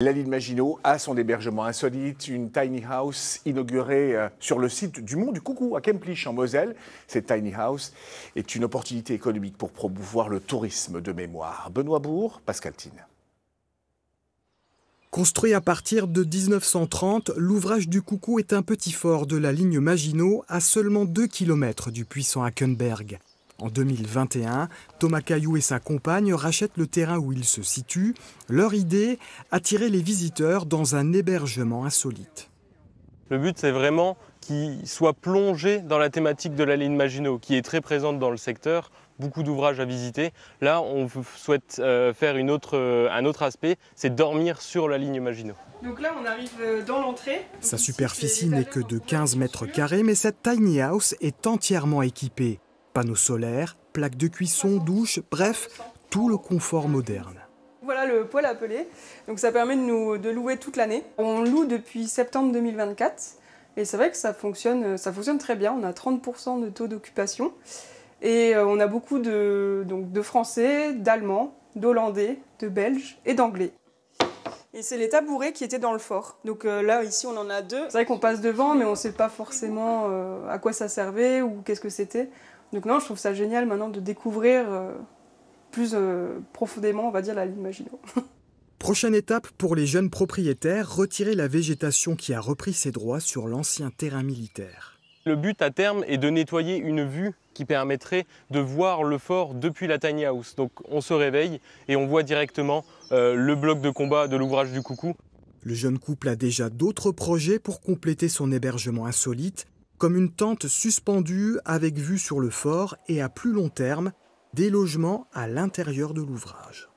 La ligne Maginot a son hébergement insolite, une tiny house inaugurée sur le site du Mont du Coucou à Kemplich en Moselle. Cette tiny house est une opportunité économique pour promouvoir le tourisme de mémoire. Benoît Bourg, Pascal Thine. Construit à partir de 1930, l'ouvrage du Coucou est un petit fort de la ligne Maginot à seulement 2 km du puissant Hackenberg. En 2021, Thomas Caillou et sa compagne rachètent le terrain où il se situe. Leur idée, attirer les visiteurs dans un hébergement insolite. Le but, c'est vraiment qu'ils soient plongés dans la thématique de la ligne Maginot, qui est très présente dans le secteur, beaucoup d'ouvrages à visiter. Là, on souhaite faire un autre aspect, c'est dormir sur la ligne Maginot. Donc là, on arrive dans l'entrée. Sa superficie n'est que de 15 mètres carrés, mais cette tiny house est entièrement équipée. Panneaux solaires, plaques de cuisson, douche, bref, tout le confort moderne. Voilà le poêle à peler, donc ça permet de louer toute l'année. On loue depuis septembre 2024 et c'est vrai que ça fonctionne très bien, on a 30% de taux d'occupation et on a beaucoup de Français, d'Allemands, d'Hollandais, de Belges et d'Anglais. Et c'est les tabourets qui étaient dans le fort. Donc là, ici, on en a 2. C'est vrai qu'on passe devant, mais on ne sait pas forcément à quoi ça servait ou qu'est-ce que c'était. Donc non, je trouve ça génial maintenant de découvrir plus profondément, on va dire, la ligne Maginot. Prochaine étape pour les jeunes propriétaires, retirer la végétation qui a repris ses droits sur l'ancien terrain militaire. Le but à terme est de nettoyer une vue qui permettrait de voir le fort depuis la tiny house. Donc on se réveille et on voit directement le bloc de combat de l'ouvrage du Coucou. Le jeune couple a déjà d'autres projets pour compléter son hébergement insolite, comme une tente suspendue avec vue sur le fort et à plus long terme, des logements à l'intérieur de l'ouvrage.